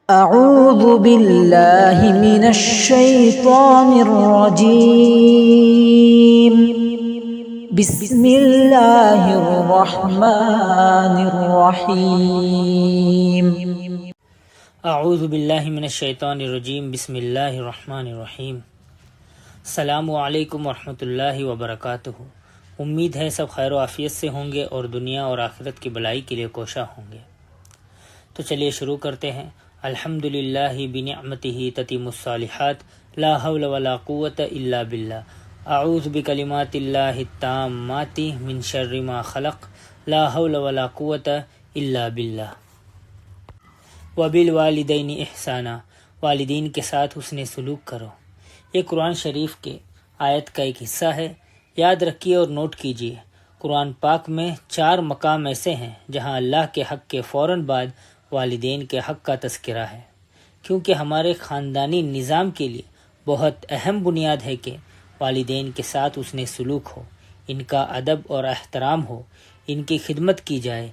اعوذ باللہ من الشیطان الرجیم بسم اللہ الرحمن الرحیم اعوذ باللہ من الشیطان الرجیم بسم اللہ الرحمن الرحیم۔ السلام علیکم ورحمۃ اللہ وبرکاتہ۔ امید ہے سب خیر و عافیت سے ہوں گے اور دنیا اور آخرت کی بھلائی کے لیے کوشاں ہوں گے۔ تو چلیے شروع کرتے ہیں۔ الحمدللہ بنعمتہ تتم الصالحات، لا حول ولا قوة الا باللہ، اعوذ بکلمات اللہ التامات من شر ما خلق، لا حول ولا قوة الا باللہ۔ وبالوالدین احسانا، والدین کے ساتھ حسن سلوک کرو۔ یہ قرآن شریف کے آیت کا ایک حصہ ہے، یاد رکھیے اور نوٹ کیجیے۔ قرآن پاک میں 4 مقام ایسے ہیں جہاں اللہ کے حق کے فوراً بعد والدین کے حق کا تذکرہ ہے، کیونکہ ہمارے خاندانی نظام کے لیے بہت اہم بنیاد ہے کہ والدین کے ساتھ حسن سلوک ہو، ان کا ادب اور احترام ہو، ان کی خدمت کی جائے،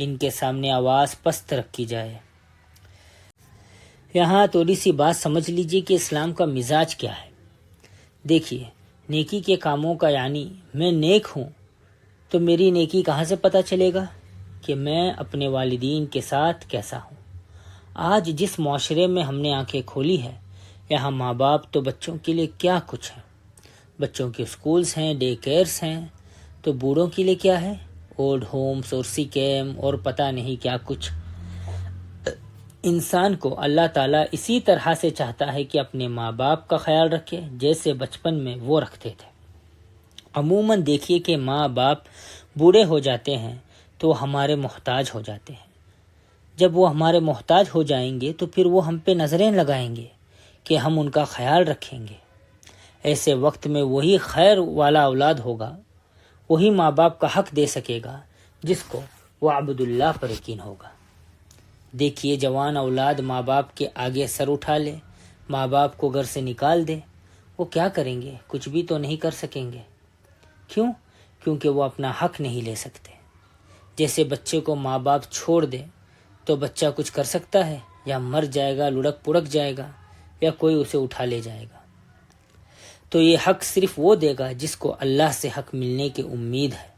ان کے سامنے آواز پست رکھی جائے۔ یہاں تھوڑی سی بات سمجھ لیجیے کہ اسلام کا مزاج کیا ہے۔ دیکھیے، نیکی کے کاموں کا یعنی میں نیک ہوں تو میری نیکی کہاں سے پتہ چلے گا کہ میں اپنے والدین کے ساتھ کیسا ہوں۔ آج جس معاشرے میں ہم نے آنکھیں کھولی ہے، یہاں ماں باپ تو بچوں کے لیے کیا کچھ ہیں۔ بچوں کے سکولز ہیں، ڈے کیئرز ہیں، تو بوڑھوں کے لیے کیا ہے؟ اولڈ ہومز اور سی کیم اور پتہ نہیں کیا کچھ۔ انسان کو اللہ تعالیٰ اسی طرح سے چاہتا ہے کہ اپنے ماں باپ کا خیال رکھے جیسے بچپن میں وہ رکھتے تھے۔ عموماً دیکھیے کہ ماں باپ بوڑھے ہو جاتے ہیں تو ہمارے محتاج ہو جاتے ہیں۔ جب وہ ہمارے محتاج ہو جائیں گے تو پھر وہ ہم پہ نظریں لگائیں گے کہ ہم ان کا خیال رکھیں گے۔ ایسے وقت میں وہی خیر والا اولاد ہوگا، وہی ماں باپ کا حق دے سکے گا جس کو وعبد اللہ پر یقین ہوگا۔ دیکھیے، جوان اولاد ماں باپ کے آگے سر اٹھا لے، ماں باپ کو گھر سے نکال دے، وہ کیا کریں گے؟ کچھ بھی تو نہیں کر سکیں گے۔ کیوں؟ کیونکہ وہ اپنا حق نہیں لے سکتے۔ جیسے بچے کو ماں باپ چھوڑ دے تو بچہ کچھ کر سکتا ہے؟ یا مر جائے گا، لڑک پڑک جائے گا، یا کوئی اسے اٹھا لے جائے گا۔ تو یہ حق صرف وہ دے گا جس کو اللہ سے حق ملنے کی امید ہے۔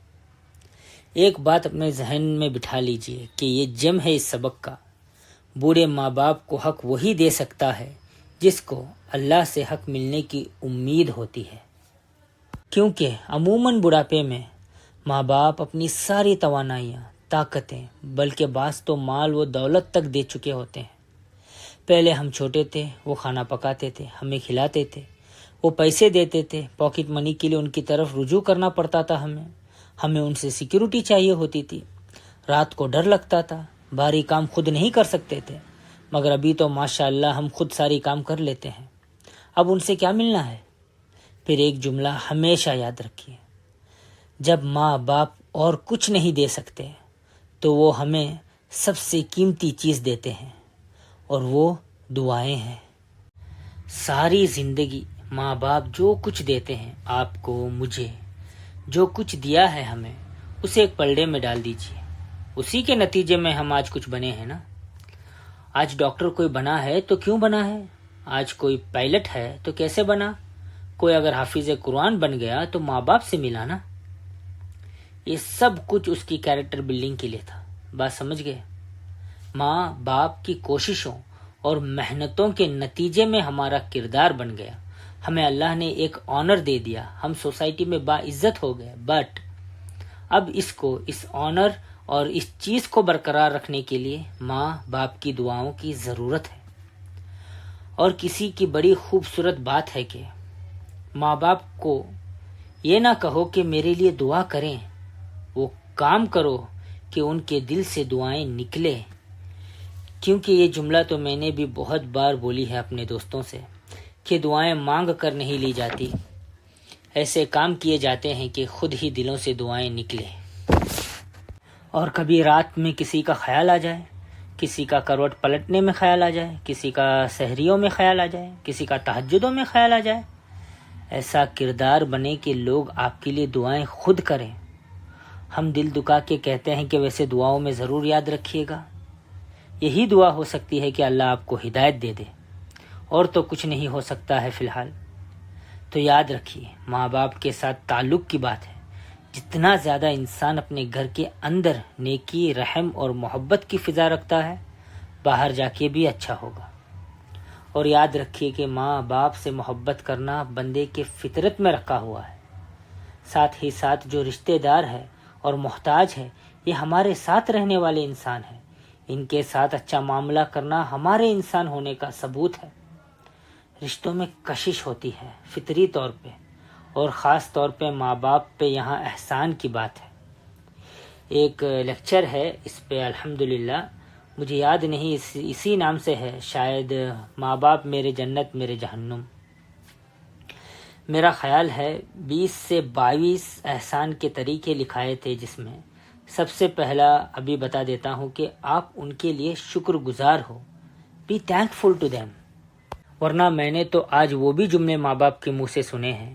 ایک بات اپنے ذہن میں بٹھا لیجئے کہ یہ جم ہے اس سبق کا، بوڑھے ماں باپ کو حق وہی دے سکتا ہے جس کو اللہ سے حق ملنے کی امید ہوتی ہے، کیونکہ عموماً بڑھاپے میں ماں باپ اپنی ساری توانائیاں، طاقتیں، بلکہ بعض تو مال و دولت تک دے چکے ہوتے ہیں۔ پہلے ہم چھوٹے تھے، وہ کھانا پکاتے تھے، ہمیں کھلاتے تھے، وہ پیسے دیتے تھے، پاکٹ منی کے لیے ان کی طرف رجوع کرنا پڑتا تھا، ہمیں ان سے سیکیورٹی چاہیے ہوتی تھی، رات کو ڈر لگتا تھا، بھاری کام خود نہیں کر سکتے تھے، مگر ابھی تو ماشاءاللہ ہم خود ساری کام کر لیتے ہیں۔ اب ان سے کیا ملنا ہے؟ پھر ایک جملہ ہمیشہ یاد رکھیے، جب ماں باپ اور کچھ نہیں دے سکتے تو وہ ہمیں سب سے قیمتی چیز دیتے ہیں، اور وہ دعائیں ہیں۔ ساری زندگی ماں باپ جو کچھ دیتے ہیں، آپ کو، مجھے، جو کچھ دیا ہے ہمیں، اسے ایک پلڑے میں ڈال دیجیے۔ اسی کے نتیجے میں ہم آج کچھ بنے ہیں نا۔ آج ڈاکٹر کوئی بنا ہے تو کیوں بنا ہے؟ آج کوئی پائلٹ ہے تو کیسے بنا؟ کوئی اگر حافظ قرآن بن گیا تو ماں باپ سے ملا نا۔ یہ سب کچھ اس کی کیریکٹر بلڈنگ کے لیے تھا۔ بات سمجھ گئے؟ ماں باپ کی کوششوں اور محنتوں کے نتیجے میں ہمارا کردار بن گیا، ہمیں اللہ نے ایک آنر دے دیا، ہم سوسائٹی میں باعزت ہو گئے۔ بٹ اب اس آنر اور اس چیز کو برقرار رکھنے کے لیے ماں باپ کی دعاؤں کی ضرورت ہے۔ اور کسی کی بڑی خوبصورت بات ہے کہ ماں باپ کو یہ نہ کہو کہ میرے لیے دعا کریں، وہ کام کرو کہ ان کے دل سے دعائیں نکلے۔ کیونکہ یہ جملہ تو میں نے بھی بہت بار بولی ہے اپنے دوستوں سے کہ دعائیں مانگ کر نہیں لی جاتی، ایسے کام کیے جاتے ہیں کہ خود ہی دلوں سے دعائیں نکلیں۔ اور کبھی رات میں کسی کا خیال آ جائے، کسی کا کروٹ پلٹنے میں خیال آ جائے، کسی کا سحریوں میں خیال آ جائے، کسی کا تہجدوں میں خیال آ جائے، ایسا کردار بنے کہ لوگ آپ کے لیے دعائیں خود کریں۔ ہم دل دکا کے کہتے ہیں کہ ویسے دعاؤں میں ضرور یاد رکھیے گا۔ یہی دعا ہو سکتی ہے کہ اللہ آپ کو ہدایت دے دے، اور تو کچھ نہیں ہو سکتا ہے فی الحال۔ تو یاد رکھیے، ماں باپ کے ساتھ تعلق کی بات ہے، جتنا زیادہ انسان اپنے گھر کے اندر نیکی، رحم اور محبت کی فضا رکھتا ہے، باہر جا کے بھی اچھا ہوگا۔ اور یاد رکھیے کہ ماں باپ سے محبت کرنا بندے کے فطرت میں رکھا ہوا ہے۔ ساتھ ہی ساتھ جو رشتہ دار ہے اور محتاج ہے، یہ ہمارے ساتھ رہنے والے انسان ہیں، ان کے ساتھ اچھا معاملہ کرنا ہمارے انسان ہونے کا ثبوت ہے۔ رشتوں میں کشش ہوتی ہے فطری طور پہ، اور خاص طور پہ ماں باپ پہ یہاں احسان کی بات ہے۔ ایک لیکچر ہے اس پہ، الحمدللہ مجھے یاد نہیں، اسی نام سے ہے شاید، ماں باپ میرے جنت میرے جہنم۔ میرا خیال ہے 20 سے 22 احسان کے طریقے لکھائے تھے، جس میں سب سے پہلا ابھی بتا دیتا ہوں کہ آپ ان کے لیے شکر گزار ہو، بی تھینکفل ٹو دیم۔ ورنہ میں نے تو آج وہ بھی جملے ماں باپ کے منہ سے سنے ہیں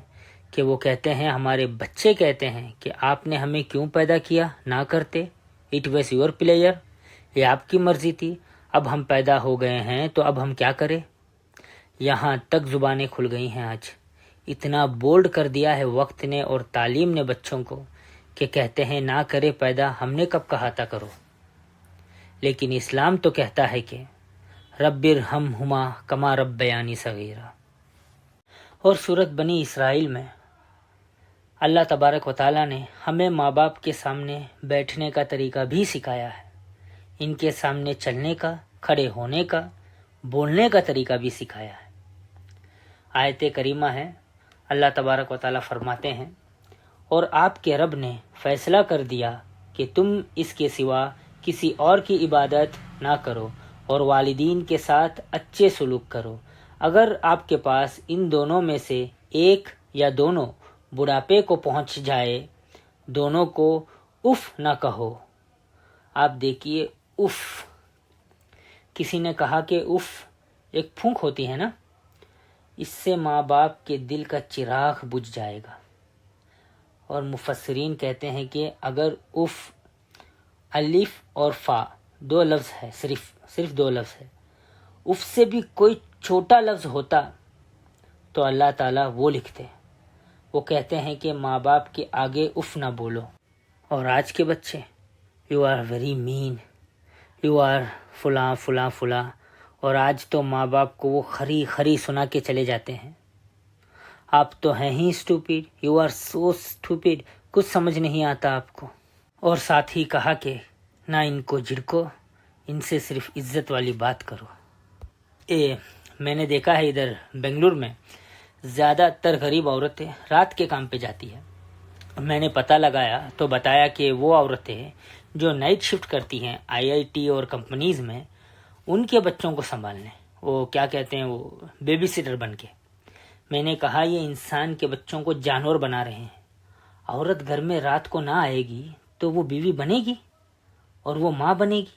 کہ وہ کہتے ہیں، ہمارے بچے کہتے ہیں کہ آپ نے ہمیں کیوں پیدا کیا، نہ کرتے، اٹ واز یور پلیئر، یہ آپ کی مرضی تھی، اب ہم پیدا ہو گئے ہیں تو اب ہم کیا کریں۔ یہاں تک زبانیں کھل گئی ہیں آج، اتنا بولڈ کر دیا ہے وقت نے اور تعلیم نے بچوں کو کہ کہتے ہیں نہ کرے پیدا، ہم نے کب کہا تھا کرو۔ لیکن اسلام تو کہتا ہے کہ رب ارحمہما کما ربیانی صغیرا۔ اور سورۃ بنی اسرائیل میں اللہ تبارک و تعالیٰ نے ہمیں ماں باپ کے سامنے بیٹھنے کا طریقہ بھی سکھایا ہے، ان کے سامنے چلنے کا، کھڑے ہونے کا، بولنے کا طریقہ بھی سکھایا ہے۔ آیت کریمہ ہے، اللہ تبارک و تعالیٰ فرماتے ہیں، اور آپ کے رب نے فیصلہ کر دیا کہ تم اس کے سوا کسی اور کی عبادت نہ کرو اور والدین کے ساتھ اچھے سلوک کرو۔ اگر آپ کے پاس ان دونوں میں سے ایک یا دونوں بڑھاپے کو پہنچ جائے، دونوں کو اف نہ کہو۔ آپ دیکھیے، اف، کسی نے کہا کہ اف ایک پھونک ہوتی ہے نا، اس سے ماں باپ کے دل کا چراغ بجھ جائے گا۔ اور مفسرین کہتے ہیں کہ اگر اف، الف اور فا دو لفظ ہے، صرف دو لفظ ہے، اف سے بھی کوئی چھوٹا لفظ ہوتا تو اللہ تعالیٰ وہ لکھتے۔ وہ کہتے ہیں کہ ماں باپ کے آگے اف نہ بولو۔ اور آج کے بچے، you are very mean, you are فلاں فلاں فلاں، اور آج تو ماں باپ کو وہ خری خری سنا کے چلے جاتے ہیں، آپ تو ہیں ہی stupid, you are so stupid, کچھ سمجھ نہیں آتا آپ کو۔ اور ساتھ ہی کہا کہ نہ ان کو جھڑکو، ان سے صرف عزت والی بات کرو۔ میں نے دیکھا ہے ادھر بنگلور میں زیادہ تر غریب عورتیں رات کے کام پہ جاتی ہیں۔ میں نے پتہ لگایا تو بتایا کہ وہ عورتیں جو نائٹ شفٹ کرتی ہیں IIT اور کمپنیز میں، ان کے بچوں کو سنبھالنے، وہ کیا کہتے ہیں، وہ بیبی سٹر بن کے۔ میں نے کہا یہ انسان کے بچوں کو جانور بنا رہے ہیں۔ عورت گھر میں رات کو نہ آئے گی تو وہ بیوی بنے گی اور وہ ماں بنے گی۔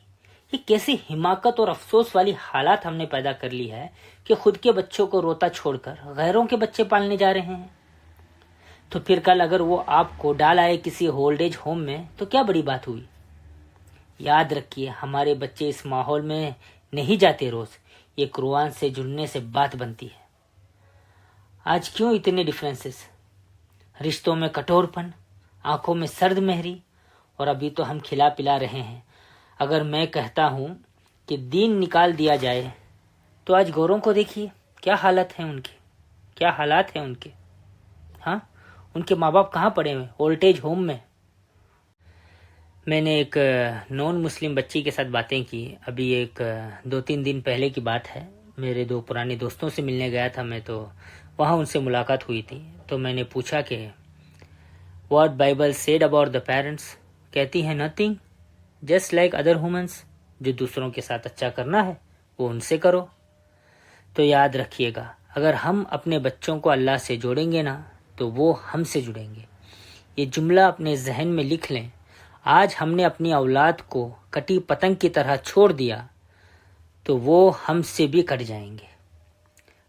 یہ کیسی حماقت اور افسوس والی حالات ہم نے پیدا کر لی ہے کہ خود کے بچوں کو روتا چھوڑ کر غیروں کے بچے پالنے جا رہے ہیں۔ تو پھر کل اگر وہ آپ کو ڈال آئے کسی اولڈ ایج ہوم میں تو کیا بڑی بات ہوئی؟ یاد رکھیے، ہمارے بچے اس ماحول میں نہیں جاتے روز، یہ قرآن سے جڑنے سے بات بنتی ہے۔ آج کیوں اتنے ڈفرینسز؟ رشتوں میں کٹور پن، آنکھوں میں سرد مہری، اور ابھی تو ہم کھلا پلا رہے ہیں۔ اگر میں کہتا ہوں کہ دین نکال دیا جائے تو آج گوروں کو دیکھیے کیا حالت ہے ان کی، کیا حالات ہیں ان کے۔ ہاں، ان کے ماں باپ کہاں پڑے ہوئے؟ اولڈ ایج ہوم میں۔ میں نے ایک نان مسلم بچی کے ساتھ باتیں کی، ابھی ایک 2-3 دن پہلے کی بات ہے۔ میرے 2 پرانے دوستوں سے ملنے گیا تھا میں، تو وہاں ان سے ملاقات ہوئی تھی۔ تو میں نے پوچھا کہ what Bible sad about the parents? کہتی ہیں nothing, just like other humans, جو دوسروں کے ساتھ اچھا کرنا ہے وہ ان سے کرو۔ تو یاد رکھیے گا، اگر ہم اپنے بچوں کو اللہ سے جوڑیں گے نا تو وہ ہم سے جڑیں گے۔ یہ جملہ اپنے ذہن میں لکھ لیں۔ آج ہم نے اپنی اولاد کو کٹی پتنگ کی طرح چھوڑ دیا تو وہ ہم سے بھی کٹ جائیں گے۔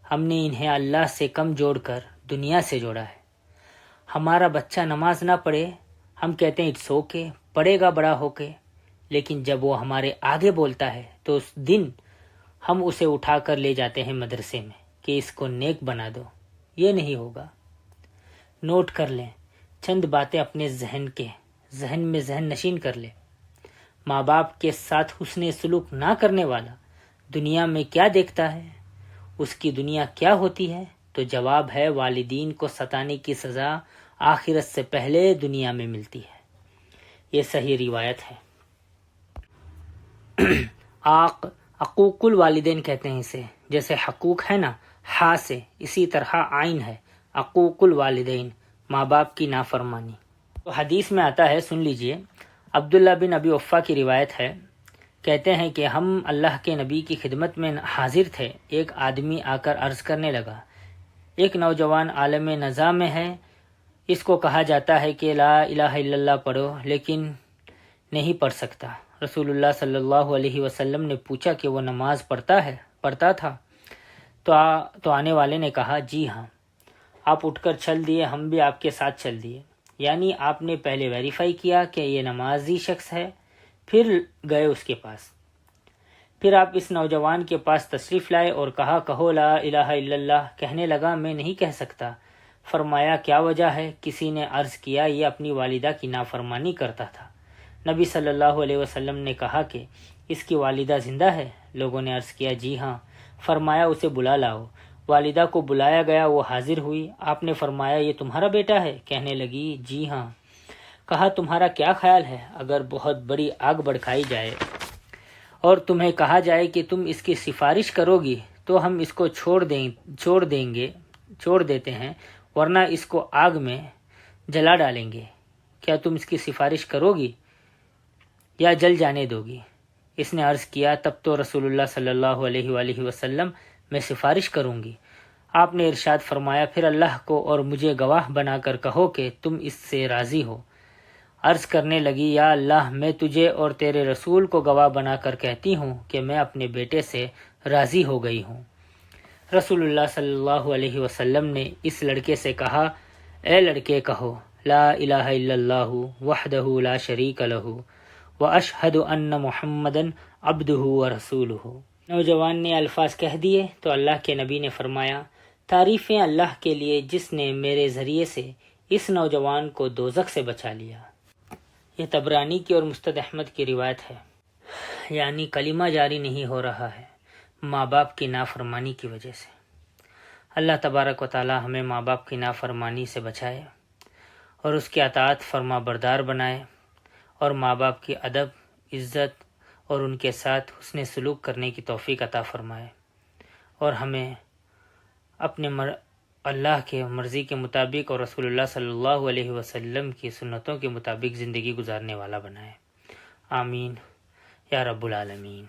ہم نے انہیں اللہ سے کم جوڑ کر دنیا سے جوڑا ہے۔ ہمارا بچہ نماز نہ پڑھے، ہم کہتے ہیں اٹس اوکے، پڑھے گا بڑا ہو کے، لیکن جب وہ ہمارے آگے بولتا ہے تو اس دن ہم اسے اٹھا کر لے جاتے ہیں مدرسے میں کہ اس کو نیک بنا دو. یہ نہیں ہوگا. نوٹ کر لیں، چند باتیں اپنے ذہن میں ذہن نشین کر لیں. ماں باپ کے ساتھ حسن سلوک نہ کرنے والا دنیا میں کیا دیکھتا ہے؟ اس کی دنیا کیا ہوتی ہے؟ تو جواب ہے والدین کو ستانے کی سزا آخرت سے پہلے دنیا میں ملتی ہے. یہ صحیح روایت ہے. عقوق الوالدین کہتے ہیں اسے، جیسے حقوق ہے نا ہا سے، اسی طرح عین ہے عقوق الوالدین، ماں باپ کی نافرمانی. تو حدیث میں آتا ہے، سن لیجئے، عبداللہ بن ابی اوفا کی روایت ہے، کہتے ہیں کہ ہم اللہ کے نبی کی خدمت میں حاضر تھے. ایک آدمی آ کر عرض کرنے لگا، ایک نوجوان عالم نزا میں ہے، اس کو کہا جاتا ہے کہ لا الہ الا اللہ پڑھو، لیکن نہیں پڑھ سکتا. رسول اللہ صلی اللہ علیہ وسلم نے پوچھا کہ وہ نماز پڑھتا تھا؟ تو آنے والے نے کہا جی ہاں. آپ اٹھ کر چل دیے، ہم بھی آپ کے ساتھ چل دیے. یعنی آپ نے پہلے ویریفائی کیا کہ یہ نمازی شخص ہے، پھر گئے اس کے پاس. پھر آپ اس نوجوان کے پاس تشریف لائے اور کہا کہو لا الہ الا اللہ. کہنے لگا میں نہیں کہہ سکتا. فرمایا کیا وجہ ہے؟ کسی نے عرض کیا یہ اپنی والدہ کی نافرمانی کرتا تھا. نبی صلی اللہ علیہ وسلم نے کہا کہ اس کی والدہ زندہ ہے؟ لوگوں نے عرض کیا جی ہاں. فرمایا اسے بلا لاؤ. والدہ کو بلایا گیا، وہ حاضر ہوئی. آپ نے فرمایا یہ تمہارا بیٹا ہے؟ کہنے لگی جی ہاں. کہا تمہارا کیا خیال ہے اگر بہت بڑی آگ بھڑکائی جائے اور تمہیں کہا جائے کہ تم اس کی سفارش کرو گی تو ہم اس کو چھوڑ دیتے ہیں، ورنہ اس کو آگ میں جلا ڈالیں گے. کیا تم اس کی سفارش کرو گی یا جل جانے دو گی؟ اس نے عرض کیا تب تو رسول اللہ صلی اللہ علیہ وآلہ وسلم میں سفارش کروں گی. آپ نے ارشاد فرمایا پھر اللہ کو اور مجھے گواہ بنا کر کہو کہ تم اس سے راضی ہو. عرض کرنے لگی یا اللہ میں تجھے اور تیرے رسول کو گواہ بنا کر کہتی ہوں کہ میں اپنے بیٹے سے راضی ہو گئی ہوں. رسول اللہ صلی اللہ علیہ وسلم نے اس لڑکے سے کہا اے لڑکے کہو لا الہ الا اللہ وحدہ لا شریک لہ واشہد ان محمدً عبدہ ورسولہ. نوجوان نے الفاظ کہہ دیے تو اللہ کے نبی نے فرمایا تعریفیں اللہ کے لیے جس نے میرے ذریعے سے اس نوجوان کو دوزخ سے بچا لیا. یہ طبرانی کی اور مستد احمد کی روایت ہے. یعنی کلمہ جاری نہیں ہو رہا ہے ماں باپ کی نافرمانی کی وجہ سے. اللہ تبارک و تعالی ہمیں ماں باپ کی نافرمانی سے بچائے اور اس کی اطاعت فرما بردار بنائے، اور ماں باپ کی ادب، عزت اور ان کے ساتھ حسن سلوک کرنے کی توفیق عطا فرمائے، اور ہمیں اپنے اللہ کے مرضی کے مطابق اور رسول اللہ صلی اللہ علیہ وسلم کی سنتوں کے مطابق زندگی گزارنے والا بنائے. آمین یا رب العالمین.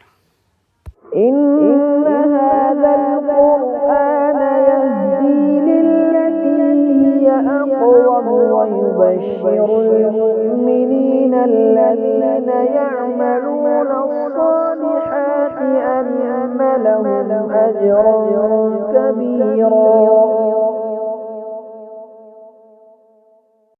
إن هذا القرآن يهدي للتي هي أقوم ويبشر المؤمنين الذين يعملون الصالحات أن لهم أجرا كبيرا